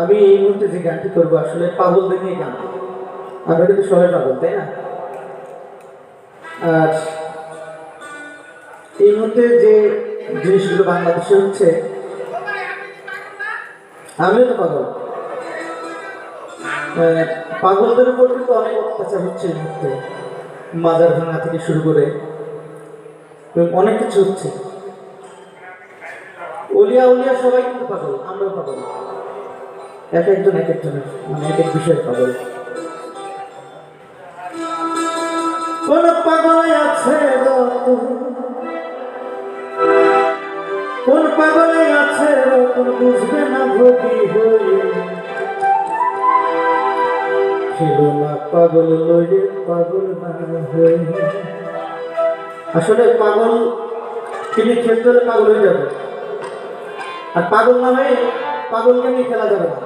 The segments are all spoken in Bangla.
আমি এই মুহূর্তে যে গানটি করবো আসলে পাগলদের নিয়ে গান। আমরা কিন্তু সবাই পাগল, তাই না? আর এই মুহূর্তে যে জিনিসগুলো বাংলাদেশে হচ্ছে, আমিও তো পাগল। পাগলদের উপর কিন্তু অনেক অত্যাচার হচ্ছে এই মুহূর্তে, মাজার ভাঙা থেকে শুরু করে অনেক কিছু হচ্ছে। অলিয়া উলিয়া সবাই কিন্তু পাগল, আমরাও পাগল। এক একজনের মানে এক এক বিষয়ের পাগল। কোন পাগল আছে কোন পাগলে আছে কোন বুঝবে না ভোগী হয়ে, খেলো না পাগল লয়ে পাগল না হয়ে। আসলে পাগল তিনি খেলতে হলে পাগল হয়ে যাবে, আর পাগল না হয়ে পাগলকে নিয়ে খেলা যাবে না।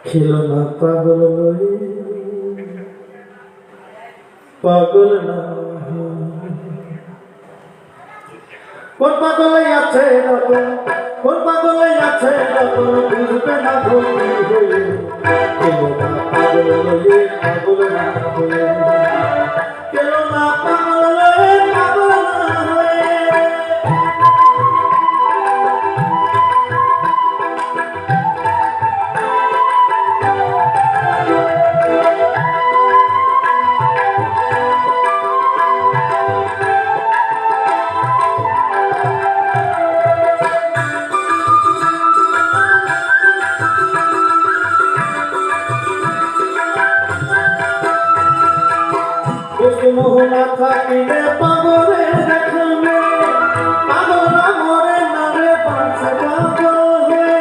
খেলো না পাগল লয়ে পাগল না। কোন পাগলে আছে কোন পাগলে আছে বুঝবে না ভোগী হয়ে, খেলো না পাগল লয়ে পাগল না হয়ে, খেলো না পাগল লয়ে পাগল না হয়ে। মোহনা থাকিলে পাগলের দেখানে পাগলা মরে নারে বাঁচে পাগল হয়ে।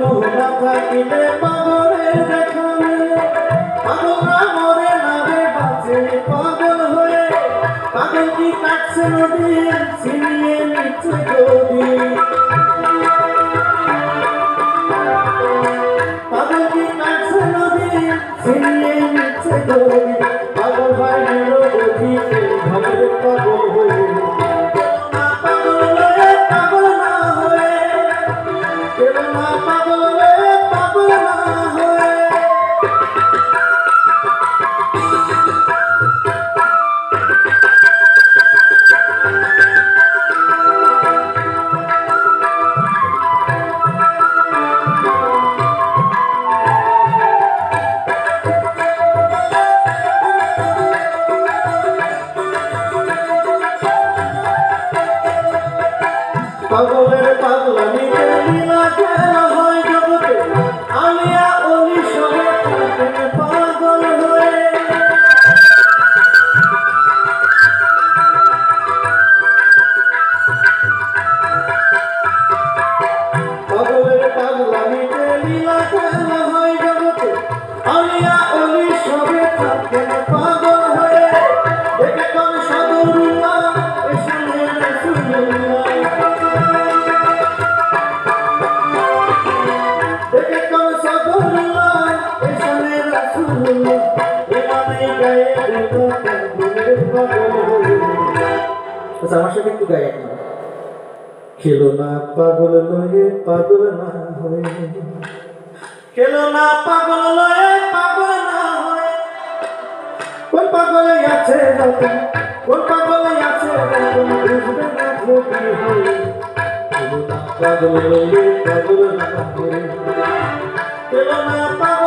মোহনা থাকিলে পাগলের দেখানে পাগলা মরে নারে বাঁচে পাগল হয়ে। পাগল কি কাটছে নদী ছিনিয়ে নিচ্ছে গদি, পাগল কি কাটছে নদী ছিনিয়ে নিচ্ছে গদি। পাগল ভাই নিল গদি ভাবের পাগল হয়ে, না পাগল লয়ে পাগল না হয়ে, কেন না পাগল লয়ে পাগল না হয়ে। পাগলের পাগলামিতে লীলা খেলা হয় জগতে, আলিয়া অলি সবে থাকেন পাগল হয়ে। পাগলের পাগলামিতে লীলা খেলা হয় জগতে, আলিয়া অলি সবে থাকেন পাগল হয়ে। দেখে কোন সাগরুল্লাহ এসে রাসূলুল্লাহ, আমার সাথে একটু গায়ে না। খেলো না পাগল লয়ে পাগল না হয়ে, খেলো না পাগল লয়ে পাগল না হয়ে। কোন পাগলে আছে কোন পাগলে আছে বুঝবে না ভোগী হয়ে, খেলো না পাগল লয়ে পাগল না হয়ে, খেলো না পাগল